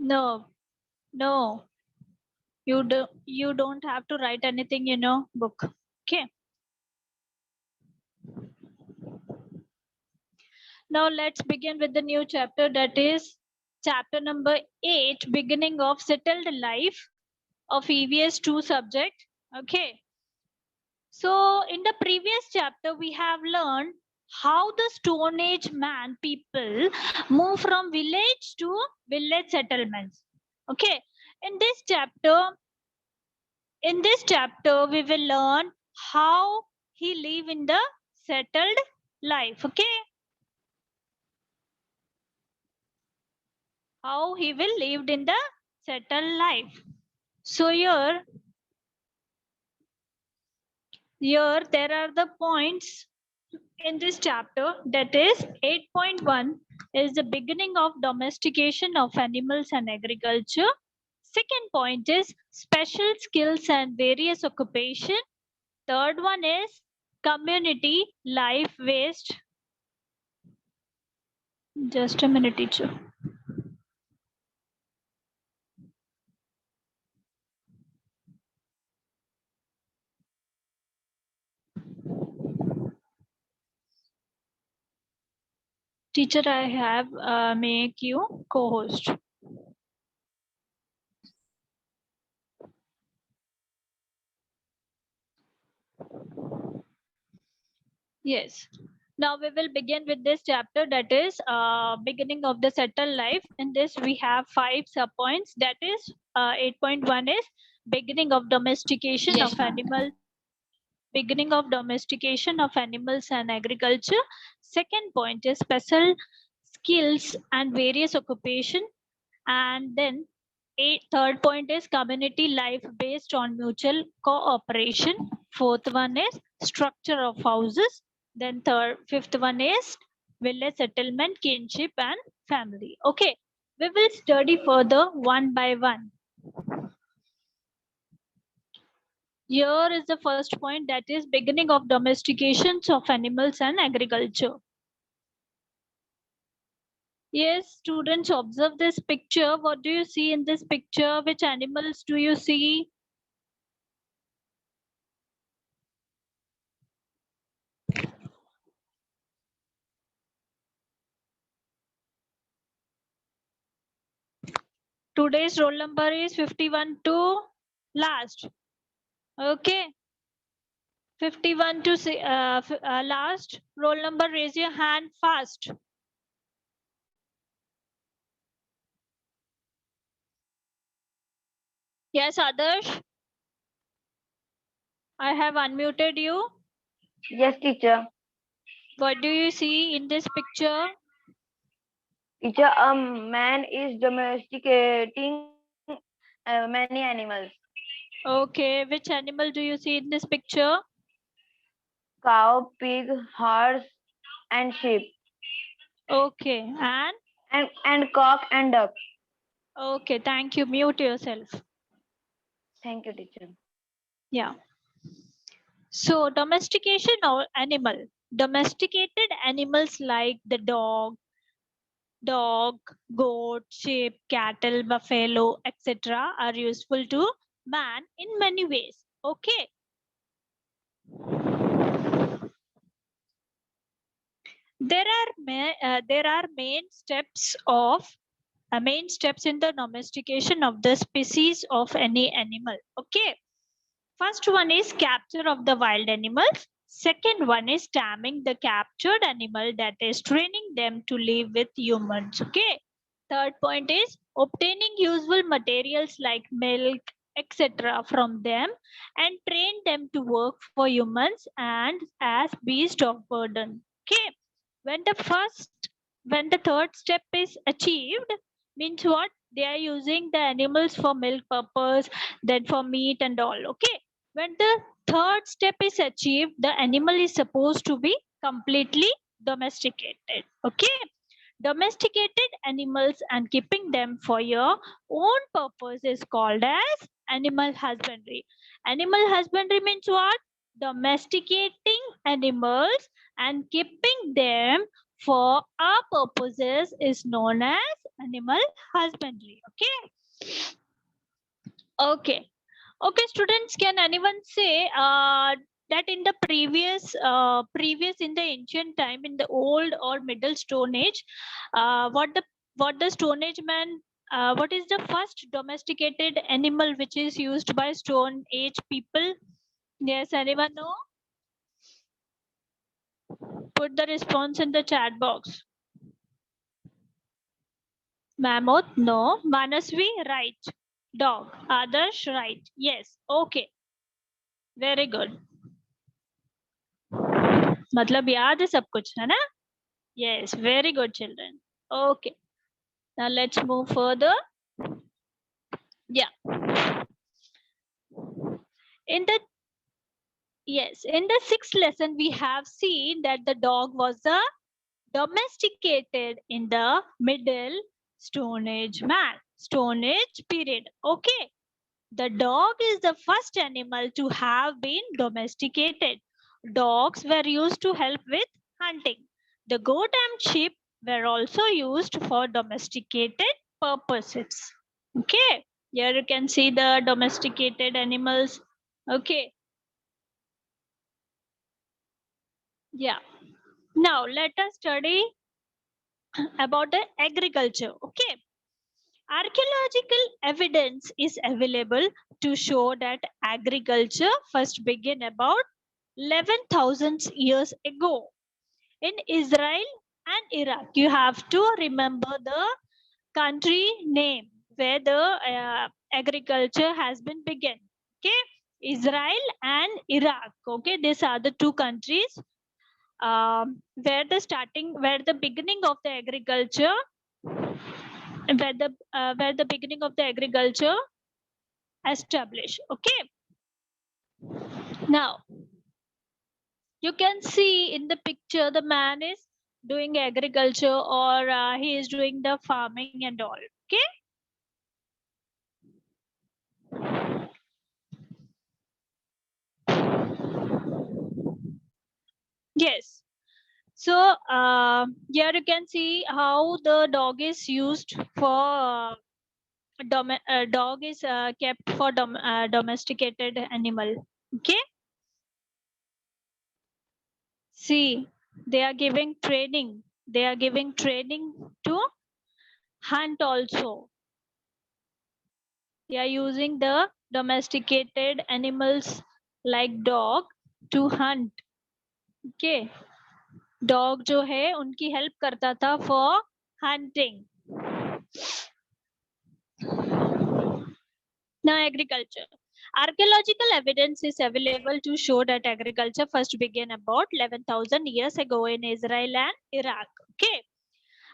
No, no. You don't have to write anything in your book. Okay. Now let's begin with the new chapter, that is chapter number 8, beginning of settled life of EVS 2 subject. Okay. So in the previous chapter, we have learned how the Stone Age man people move from village to village settlements. Okay. In this chapter, we will learn how he live in the settled life. Okay. How he will lived in the settled life. So here there are the points in this chapter, that is 8.1 is the beginning of domestication of animals and agriculture. Second point is special skills and various occupation. Third one is community life waste. Just a minute, teacher. Teacher, I have make you co-host. Yes. Now we will begin with this chapter, that is beginning of the settled life. In this we have 5 subpoints, that is 8.1 is beginning of domestication Yes, of ma'am. beginning of domestication of animals and agriculture. Second point is special skills and various occupation. And then third point is community life based on mutual cooperation. Fourth one is structure of houses. Then fifth one is village settlement, kinship, and family. Okay, we will study further one by one. Here is the first point, that is beginning of domestications of animals and agriculture. Yes, students, observe this picture. What do you see in this picture? Which animals do you see? Today's roll number is 51 to last. Okay. 51 to last. Roll number, raise your hand fast. Yes, Adarsh. I have unmuted you. Yes, teacher. What do you see in this picture? Teacher, a man is domesticating many animals. Okay. Which animal do you see in this picture? Cow, pig, horse, and sheep. Okay. And And cock and duck. okay. Thank you. Mute yourself. Thank you, teacher. Yeah. So domestication or animal. Domesticated animals like the dog, goat, sheep, cattle, buffalo, etc. are useful to man in many ways. Okay. There are main steps in the domestication of the species of any animal. Okay. First one is capture of the wild animals. Second one is taming the captured animal, that is training them to live with humans. Okay. Third point is obtaining useful materials like milk, etc. from them and train them to work for humans and as beast of burden. Okay. When the third step is achieved, means what? They are using the animals for milk purpose, then for meat and all. Okay. When the third step is achieved, the animal is supposed to be completely domesticated. Okay. Domesticated animals and keeping them for your own purpose is called as animal husbandry. Animal husbandry means what? Domesticating animals and keeping them for our purposes is known as animal husbandry. Okay, students, can anyone say that in the previous in the ancient time, in the old or middle stone age, what the stone age man, what is the first domesticated animal which is used by stone age people? Yes, anyone know? Put the response in the chat box. Mammoth, no. Manasvi, right. Dog. Adarsh, right. Yes. Okay. Very good. मतलब याद है सब कुछ, है ना? Yes. Very good, children. Okay. Now let's move further. Yeah. In the in the sixth lesson, we have seen that the dog was the domesticated in the middle Stone Age Stone Age period. Okay. The dog is the first animal to have been domesticated. Dogs were used to help with hunting. The goat and sheep were also used for domesticated purposes. Okay, here you can see the domesticated animals. Okay, yeah. Now let us study about the agriculture. Okay, archaeological evidence is available to show that agriculture first began about 11,000 years ago in Israel and Iraq. You have to remember the country name where the agriculture has been begun. Okay, Israel and Iraq. Okay, these are the two countries where the beginning of the agriculture, where the beginning of the agriculture established. Okay, now you can see in the picture the man is doing agriculture, or he is doing the farming and all. Okay, yes. So here you can see how the dog is used for dog is kept for domesticated animal. Okay, see, they are giving training. They are giving training to hunt also. They are using the domesticated animals like dog to hunt. Okay, dog जो है उनकी help करता था for hunting. Now agriculture. Archaeological evidence is available to show that agriculture first began about 11,000 years ago in Israel and Iraq. Okay,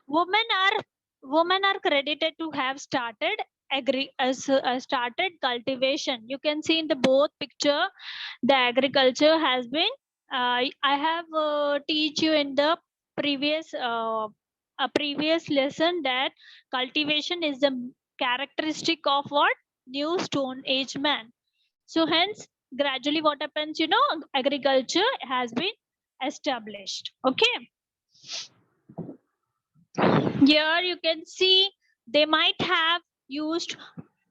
women are credited to have started started cultivation. You can see in the both picture the agriculture has been. I have teach you in the previous a previous lesson that cultivation is the characteristic of what? New Stone Age man. So hence gradually what happens, you know, agriculture has been established. Okay, here you can see they might have used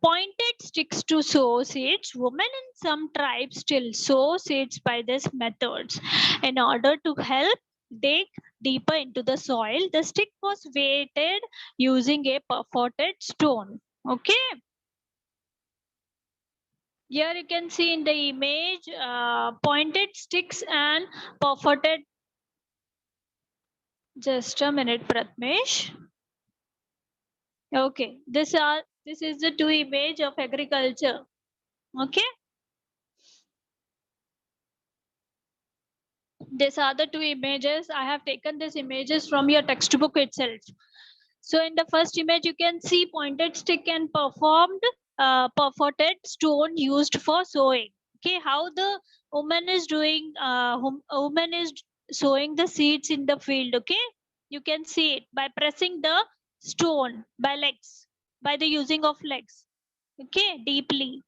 pointed sticks to sow seeds. Women in some tribes still sow seeds by these methods. In order to help dig deeper into the soil, the stick was weighted using a perforated stone. Okay, here you can see in the image pointed sticks and perforated. Just a minute, Pratmesh. Okay, this is the two image of agriculture. Okay, these are the two images. I have taken these images from your textbook itself. So in the first image, you can see pointed stick and perforated stone used for sowing. Okay, how the woman is doing, woman is sowing the seeds in the field. Okay, you can see it by pressing the stone by legs, by the using of legs. Okay, deeply.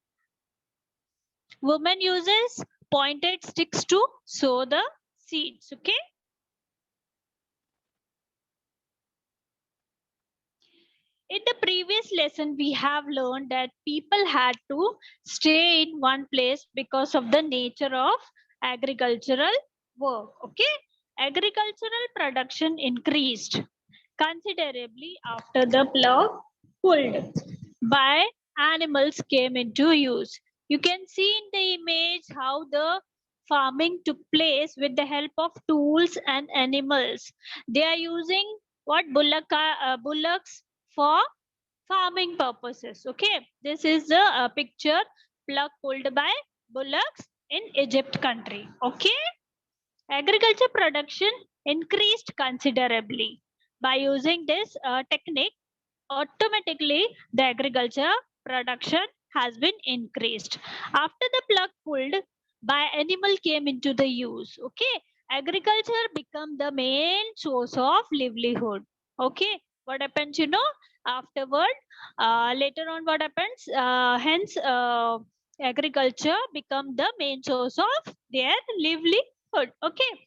Woman uses pointed sticks to sow the seeds. Okay, In the previous lesson, we have learned that people had to stay in one place because of the nature of agricultural work. Okay, agricultural production increased considerably after the plow pulled by animals came into use. You can see in the image how the farming took place with the help of tools and animals. They are using what bullocks for farming purposes. Okay, this is the picture plug pulled by bullocks in Egypt country. Okay, agriculture production increased considerably by using this technique. Automatically the agriculture production has been increased after the plug pulled by animal came into the use. Okay, agriculture become the main source of livelihood. Okay, what happens, you know, afterward, later on what happens, hence agriculture become the main source of their livelihood. Okay,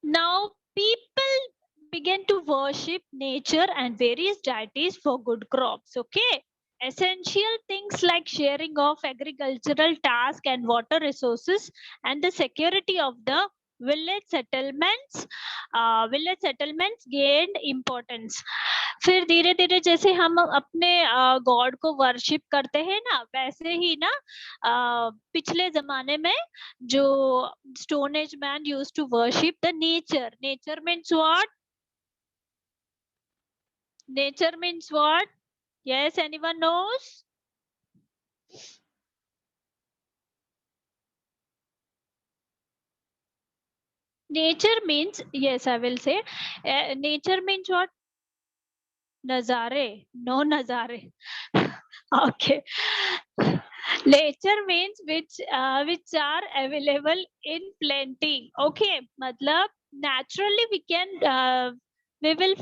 now people began to worship nature and various deities for good crops. Okay, essential things like sharing of agricultural tasks and water resources and the security of the village settlements gained importance. फिर धीरे धीरे जैसे हम अपने God को worship करते हैं ना, वैसे ही ना पिछले जमाने में जो stone age man used to worship the nature. Nature means what? Nature means what? Yes, anyone knows? Nature means, yes, I will say, nature means what? Nazare. No nazare. Okay. Nature means which are available in plenty. Okay, matlab naturally we will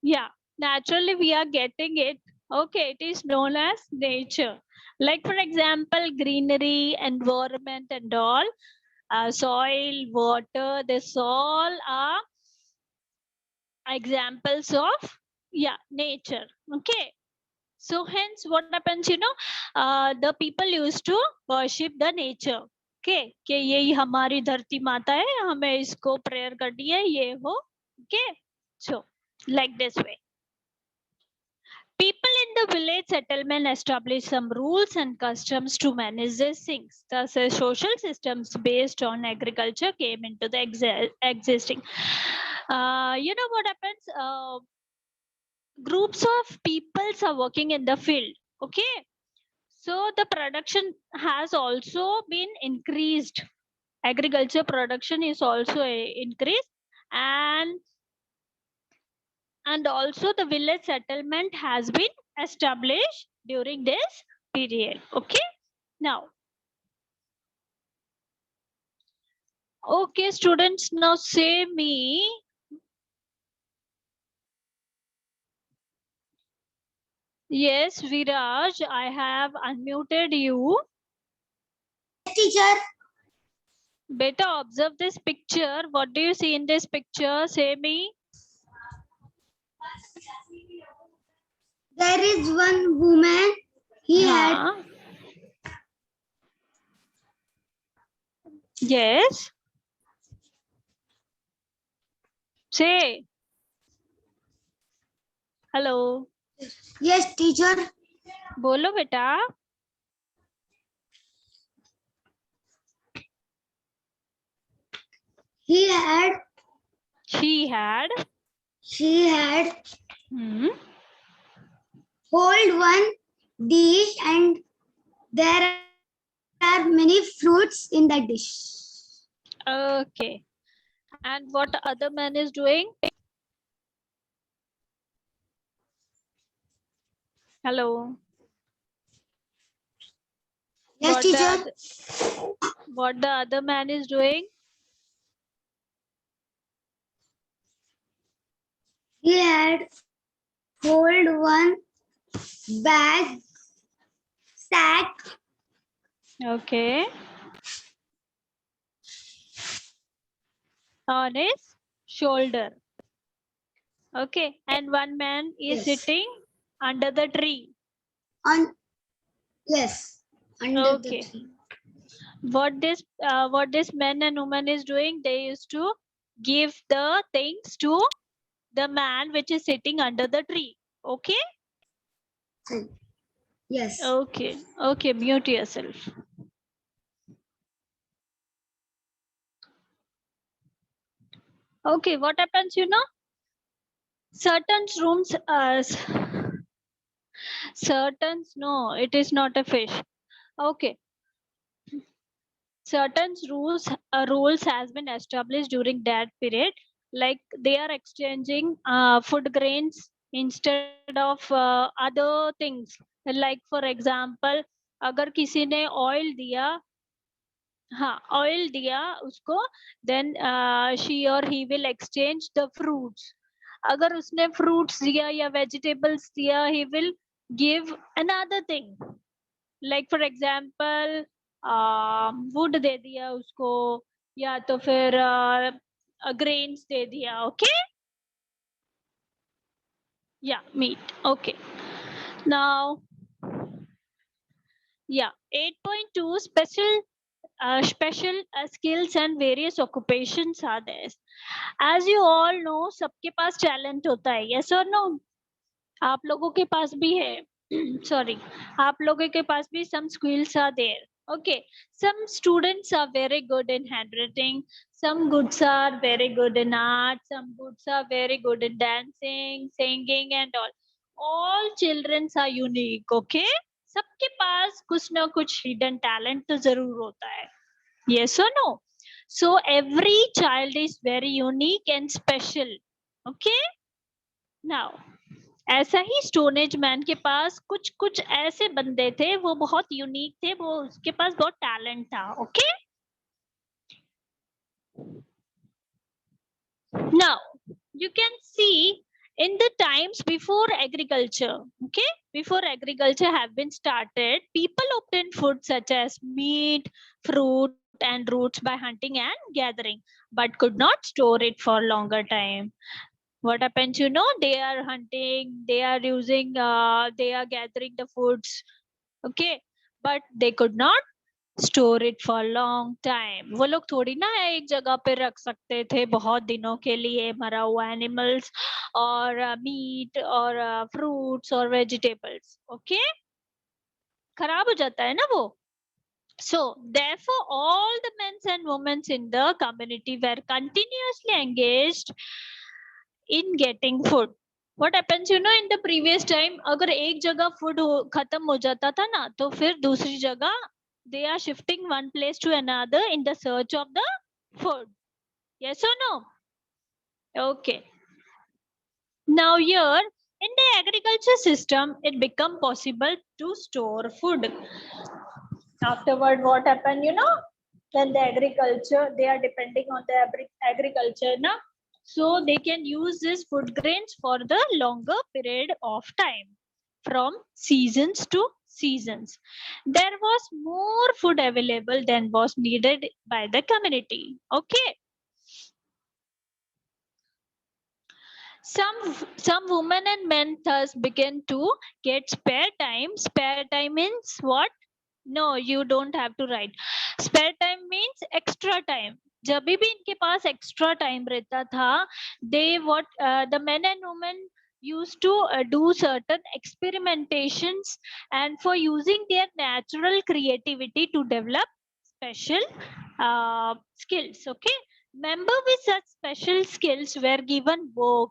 yeah, naturally we are getting it. Okay, it is known as nature. Like for example, greenery, environment, and all, soil, water. This all are examples of, yeah, nature. Okay, so hence what happens, you know, the people used to worship the nature. Okay, कि यही हमारी धरती माता है, हमें इसको prayer करनी है, ये वो. Okay, so like this way. People in the village settlement established some rules and customs to manage these things. Thus, social systems based on agriculture came into the existing. You know what happens? Groups of peoples are working in the field. Okay, so the production has also been increased. Agriculture production is also increased, and also the village settlement has been established during this period. Okay, now, okay students, now say me, yes Viraj, I have unmuted you. Teacher. Better observe this picture. What do you see in this picture? Say me. There is one woman. He had. Haan. Yes. Say. Hello. Yes, teacher. बोलो बेटा. He had. She had. She had. Hold one dish and there are many fruits in the dish. Okay. And what the other man is doing? Hello. Yes, What teacher. What the other man is doing? He had hold one bag, sack. Okay. On his shoulder. Okay, and one man is Yes. sitting under the tree. On yes, under the Okay. tree. What this man and woman is doing, they used to give the things to the man which is sitting under the tree. Okay. Yes. Okay. Okay, mute yourself. Okay, what happens, you know, certain rooms certain, no, it is not a fish. Okay, certain rules has been established during that period, like they are exchanging food grains instead of other things, like for example, अगर किसी ने oil दिया, हाँ oil दिया उसको, then she or he will exchange the fruits. अगर उसने fruits दिया या vegetables दिया, he will give another thing. Like for example, wood दे दिया उसको, या तो फिर grains दे दिया. Okay, yeah, meat. Okay, now yeah, 8.2 special skills and various occupations are there. As you all know, सबके पास talent होता है. Yes or no? आप लोगों के पास भी है. Sorry, आप लोगों के पास भी some skills are there. Okay, some students are very good in handwriting. Some goods are very good in art. Some goods are very good in dancing, singing, and all. All children are unique. Okay, सबके पास कुछ ना कुछ hidden talent तो जरूर होता है. Yes or no? So every child is very unique and special. Okay, now ऐसा ही stone age man के पास कुछ कुछ ऐसे बंदे थे, वो बहुत यूनिक थे, वो उसके पास बहुत टैलेंट था. Okay, now you can see in the times before agriculture, okay, before agriculture have been started, people obtained food such as meat, fruit and roots by hunting and gathering, but could not store it for longer time. What happens, you know, they are hunting, they are using they are gathering the foods, okay, but they could not store it for long time. वो लोग थोड़ी ना एक जगह पे रख सकते थे बहुत दिनों के लिए मरा हुआ एनिमल्स और मीट और फ्रूट्स और वेजिटेबल्स. ओके, खराब हो जाता है ना वो. So therefore all the men and women in the community were continuously engaged in getting food. What happens, you know, in the previous time, अगर एक जगह food खत्म हो जाता था ना, तो फिर दूसरी जगह they are shifting one place to another in the search of the food. Yes or no? Okay. Now here in the agriculture system, it become possible to store food. Afterward, what happened, you know, when the agriculture, they are depending on the agriculture now, so they can use this food grains for the longer period of time, from seasons to seasons. There was more food available than was needed by the community. Okay, some women and men thus began to get spare time. Spare time means what? No, you don't have to write. Spare time means extra time. जब भी इनके पास extra time रहता था, they what the men and women used to do certain experimentations, and for using their natural creativity to develop special skills. Okay, member with such special skills were given work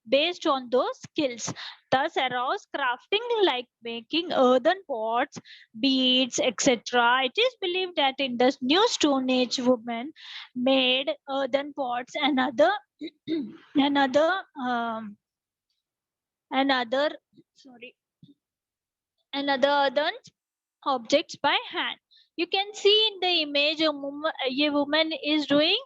based on those skills, thus arose crafting like making earthen pots, beads, etc. It is believed that in the new Stone Age, women made earthen pots and other another another sorry another earthen objects by hand. You can see in the image a woman is doing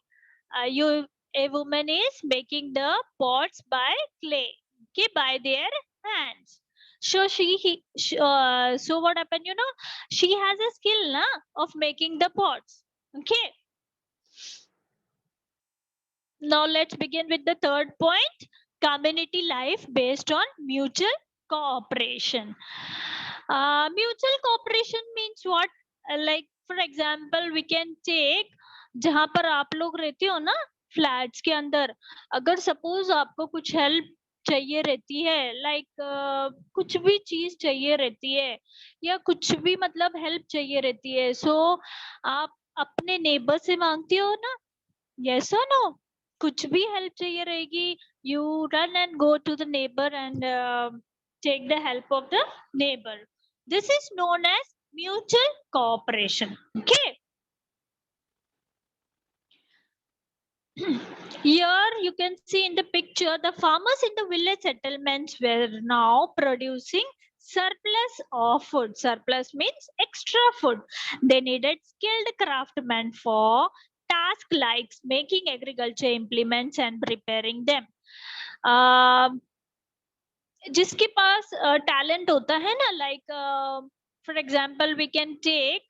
a woman is making the pots by clay, okay, by their hands. So so what happened, you know, she has a skill na, of making the pots. Okay, now let's begin with the third point. community life based on mutual cooperation. Mutual cooperation means what? Like for example, we can take जहां पर आप लोग रहते हो ना flats के अंदर, अगर सपोज आपको कुछ हेल्प चाहिए रहती है, लाइक कुछ भी चीज चाहिए रहती है या कुछ भी मतलब हेल्प चाहिए रहती है, सो आप अपने नेबर से मांगती हो ना, यस और नो? कुछ भी हेल्प चाहिए रहेगी, you run and go to the neighbour and take the help of the neighbour. This is known as mutual cooperation. Okay. Here you can see in the picture, the farmers in the village settlements were now producing surplus of food. Surplus means extra food. They needed skilled craftsmen for tasks like making agriculture implements and preparing them. जिसके पास talent होता है ना, like for example we can take,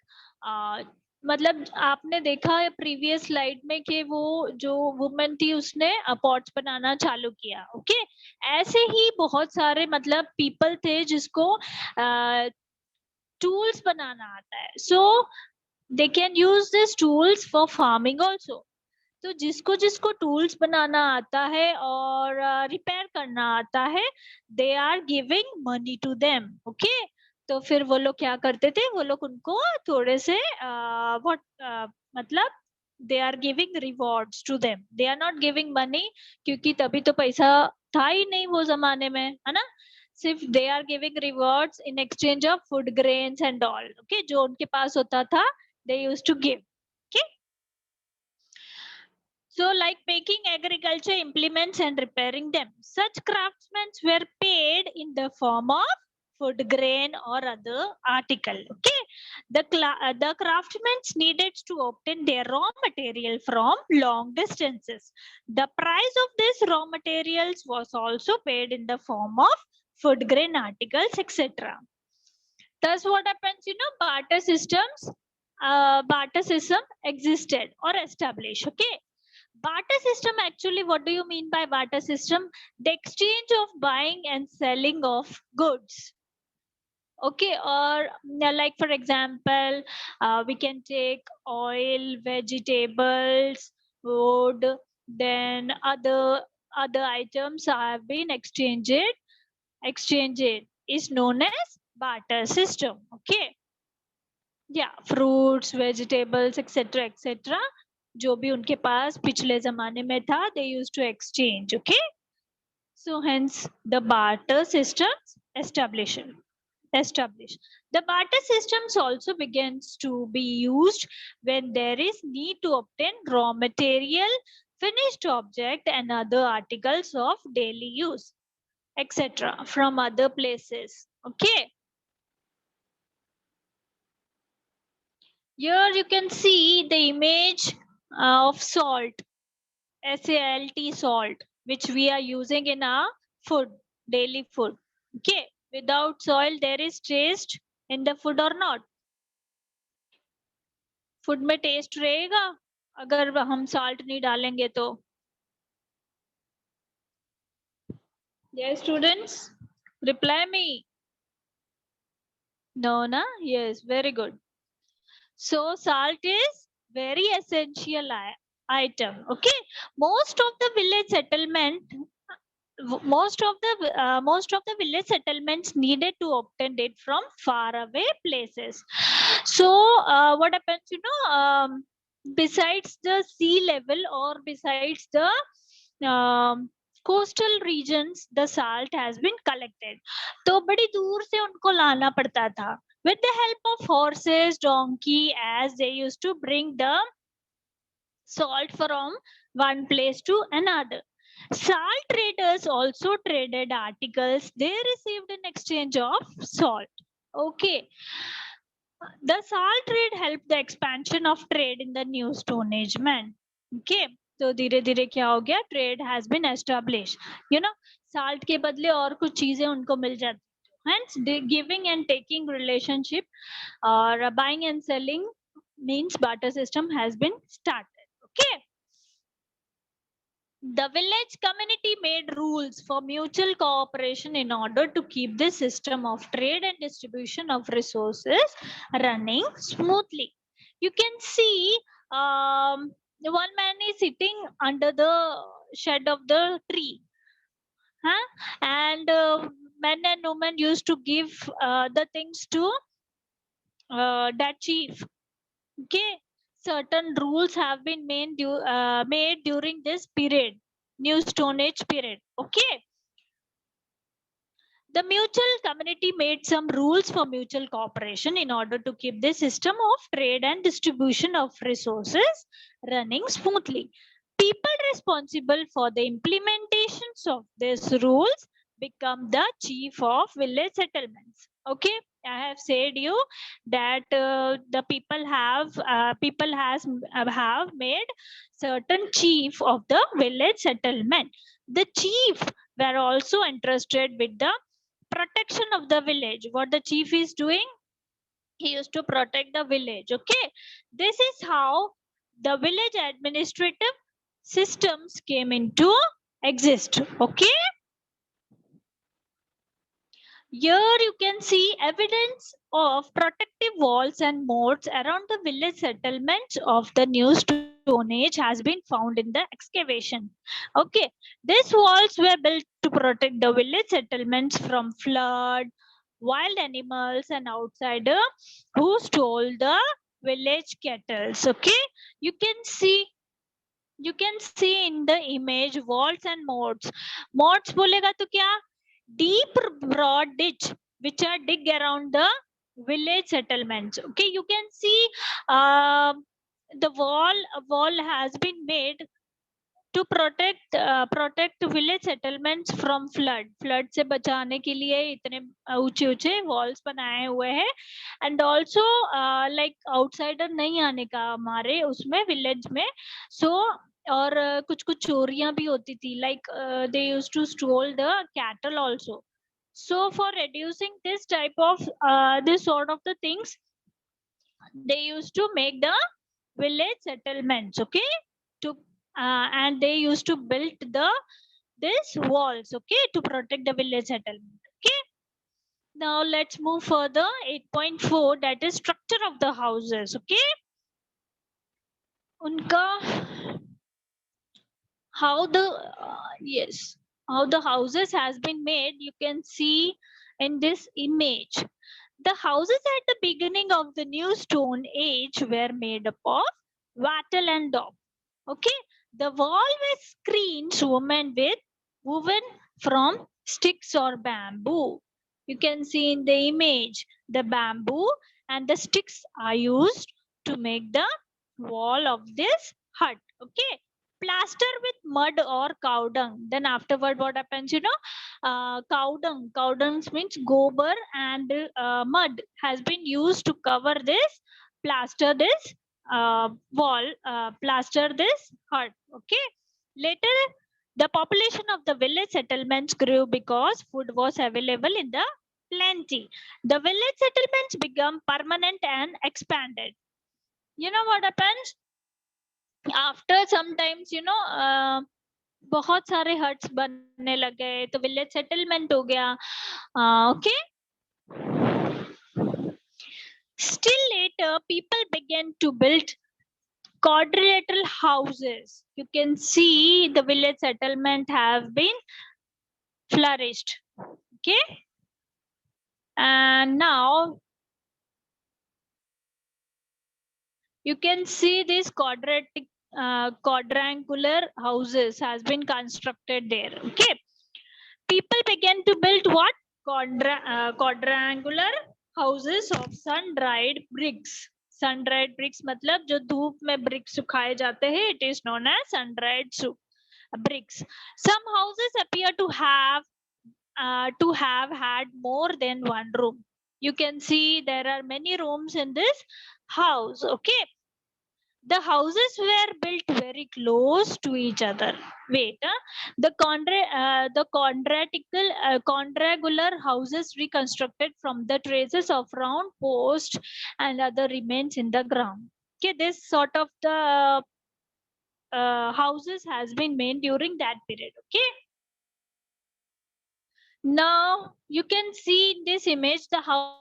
मतलब आपने देखा है previous slide में कि वो जो वुमन थी उसने पॉट्स बनाना चालू किया. ओके, ऐसे ही बहुत सारे मतलब पीपल थे जिसको टूल्स बनाना आता है, so they can use this tools for farming also. तो जिसको जिसको टूल्स बनाना आता है और रिपेयर करना आता है, they are giving money to them. Okay, तो फिर वो लोग क्या करते थे, वो लोग उनको थोड़े से व्हाट मतलब they are giving rewards to them. They are not giving money, क्योंकि तभी तो पैसा था ही नहीं वो जमाने में, है ना. सिर्फ they are giving rewards in exchange of food grains and all. Okay, जो उनके पास होता था they used to give. So like making agriculture implements and repairing them. Such craftsmen were paid in the form of food grain or other article. Okay, the craftsmen needed to obtain their raw material from long distances. The price of these raw materials was also paid in the form of food grain articles, etc. Thus what happens, you know, barter system existed or established. Okay, barter system, actually what do you mean by barter system? The exchange of buying and selling of goods. Okay, or like for example, we can take oil, vegetables, wood, then other items have been exchanged is known as barter system. Okay, yeah, fruits, vegetables, etc etc, जो भी उनके पास पिछले जमाने में था, they used to exchange. Okay, so hence the barter systems established. The barter systems also begins to be used when there is need to obtain raw material, finished object and other articles of daily use, etc. from other places. Okay, here you can see the image of salt, SALT, salt, which we are using in our food, daily food. Okay, without soil there is taste in the food or not? Food में test रहेगा अगर हम salt नहीं डालेंगे तो? Yes, students, reply me. No, na? Yes, very good. So salt is very essential item. Okay, most of the village village settlements needed to obtain it from far away places. So what happens, you know, besides the sea level or besides the coastal regions, the salt has been collected. तो बड़ी दूर से उनको लाना पड़ता था with the help of horses, donkey, as they used to bring the salt from one place to another. Salt traders also traded articles they received in exchange of salt. Okay, the salt trade helped the expansion of trade in the new Stone Age man. Okay, तो धीरे धीरे क्या हो गया, trade has been establish. You know, salt के बदले और कुछ चीजें उनको मिल जाती. Hence, giving and taking relationship or buying and selling means barter system has been started. Okay. The village community made rules for mutual cooperation in order to keep the system of trade and distribution of resources running smoothly. You can see one man is sitting under the shed of the tree, huh? And men and women used to give the things to that chief. Okay, certain rules have been made during this period, New Stone Age period. Okay, the mutual community made some rules for mutual cooperation in order to keep the system of trade and distribution of resources running smoothly. People responsible for the implementations of these rules become the chief of village settlements. Okay, I have said you that the people have made certain chief of the village settlement. The chief were also entrusted with the protection of the village. What the chief is doing, he used to protect the village. Okay, this is how the village administrative systems came into exist. Okay, here you can see evidence of protective walls and moats around the village settlements of the New Stone Age has been found in the excavation. Okay, these walls were built to protect the village settlements from flood, wild animals, and outsider who stole the village cattle. Okay, you can see you can see in the image walls and moats. Moats बोलेगा तो क्या? Deep broad ditch which are dig around the village settlements. Okay, you can see uh, the wall has been made to protect village settlements from flood से बचाने के लिए इतने ऊंचे ऊंचे walls बनाए हुए हैं. And also like outsider नहीं आने का हमारे उसमें village में. So और कुछ कुछ चोरियां भी होती थी, like they used to steal the cattle also. So for reducing this type of this sort of the things, they used to make the village settlements. Okay, to and they used to build this walls, okay, to protect the village settlement. Okay, now let's move further. 8.4, that is structure of the houses. Okay, unka how the yes, how the houses has been made, you can see in this image. The houses at the beginning of the New Stone Age were made up of wattle and dog. Okay, the wall was screens woven from sticks or bamboo. You can see in the image the bamboo and the sticks are used to make the wall of this hut. Okay, plaster with mud or cow dung. Then afterward what happens, cow dung means gobar and mud has been used to cover this, plaster this wall, plaster this hut. Okay, later the population of the village settlements grew because food was available in the plenty. The village settlements become permanent and expanded. You know what happens after sometimes, बहुत सारे huts बनने लग गए तो village settlement हो गया. Okay, still later people began to build quadrilateral houses. You can see the village settlement have been flourished. Okay, and now you can see this quadrangular houses has been constructed there. Okay, people began to build what? Quadrangular houses of sun-dried bricks. Sun-dried bricks मतलब जो धूप में bricks सुखाए जाते हैं, it is known as sun-dried bricks. Some houses appear to have had more than one room. You can see there are many rooms in this house. Okay, the houses were built very close to each other. Wait, the quadrangular houses reconstructed from the traces of round posts and other remains in the ground. Okay, this sort of the houses has been made during that period. Okay. Now you can see in this image the house.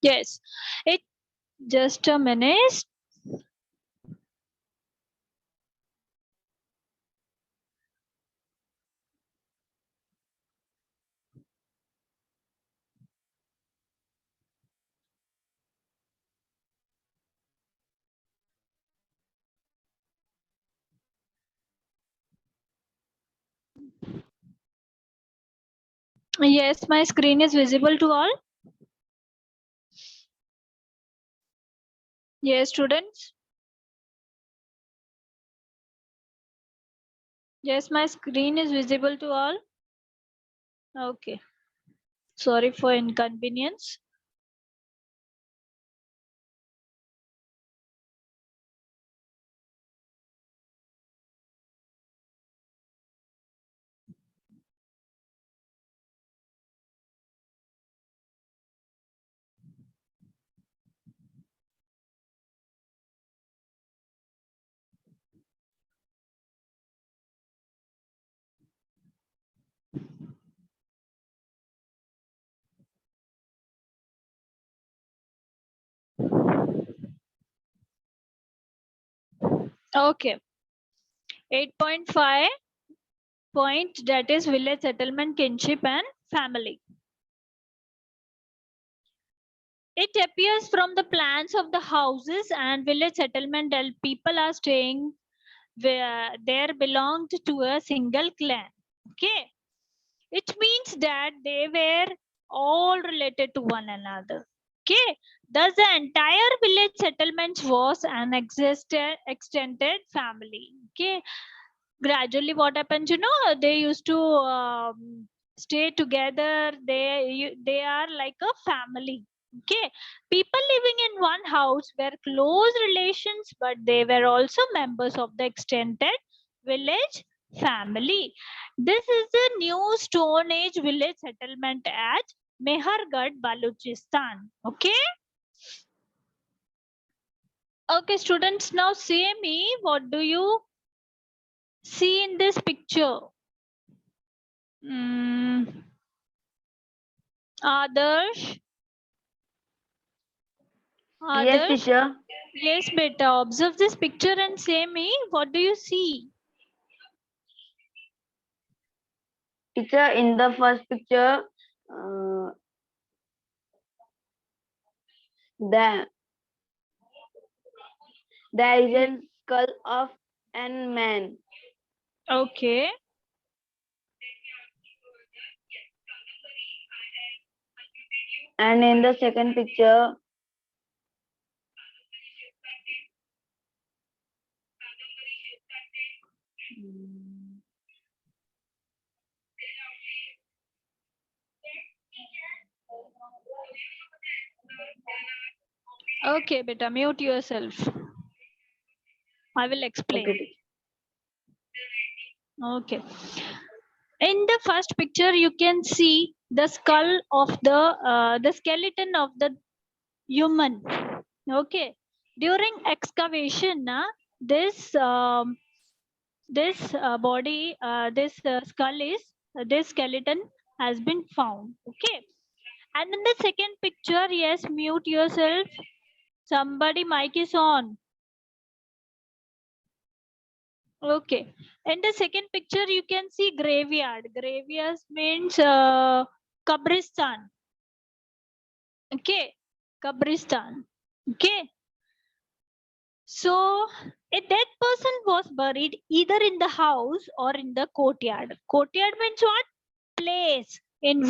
Yes, it just a minute. Yes, my screen is visible to all. Yes, students. Yes, my screen is visible to all. Okay. Sorry for inconvenience. Okay. 8.5 point, that is village settlement, kinship and family. It appears from the plans of the houses and village settlement that people are staying where there belonged to a single clan. Okay. It means that they were all related to one another. Okay. Thus, the entire village settlement was an extended family. Okay. Gradually, what happens? You know, they used to stay together. They are like a family. Okay. People living in one house were close relations, but they were also members of the extended village family. This is the new Stone Age village settlement at Mehergarh, Balochistan. Okay. Okay, students, now say me, what do you see in this picture? Adarsh? Yes, Adarsh? teacher. Yes, beta. Observe this picture and say me, what do you see? Teacher, in the first picture, uh, the there is a skull of an man, Okay. and in the second picture, Okay, beta. Mute yourself. I will explain. okay, teacher. Okay. In the first picture, you can see the skull of the skeleton of the human. Okay. During excavation, this body, this skull is this skeleton has been found. Okay. And in the second picture, yes, mute yourself. Somebody mic is on. Okay. In the second picture, you can see graveyard. Graveyard means Kabristan. Okay. Kabristan. Okay. So A dead person was buried either in the house or in the courtyard. Courtyard means what? Place in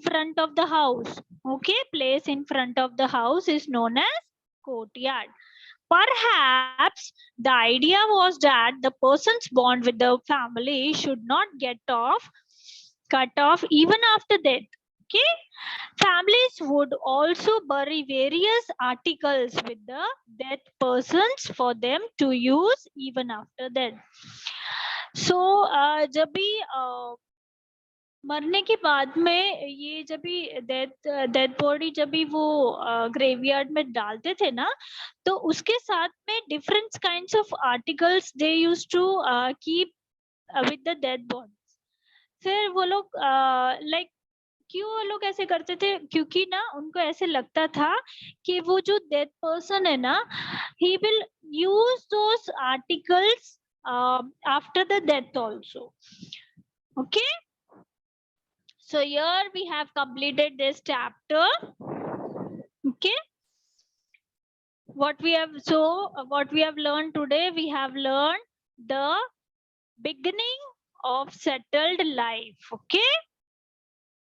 front of the house. Okay, place in front of the house is known as courtyard. Perhaps the idea was that the person's bond with the family should not cut off even after death. Okay, families would also bury various articles with the dead persons for them to use even after death. So जब भी मरने के बाद में ये जब भी dead body जब भी वो ग्रेवयार्ड में डालते थे ना, तो उसके साथ में different kinds of articles they used to keep with the dead body. फिर वो लोग लाइक क्यों वो लोग ऐसे करते थे? क्योंकि ना उनको ऐसे लगता था कि वो जो डेड पर्सन है ना, he will use those articles after the death also. Okay, so here we have completed this chapter. Okay, what we have learned today, we have learned the beginning of settled life. Okay,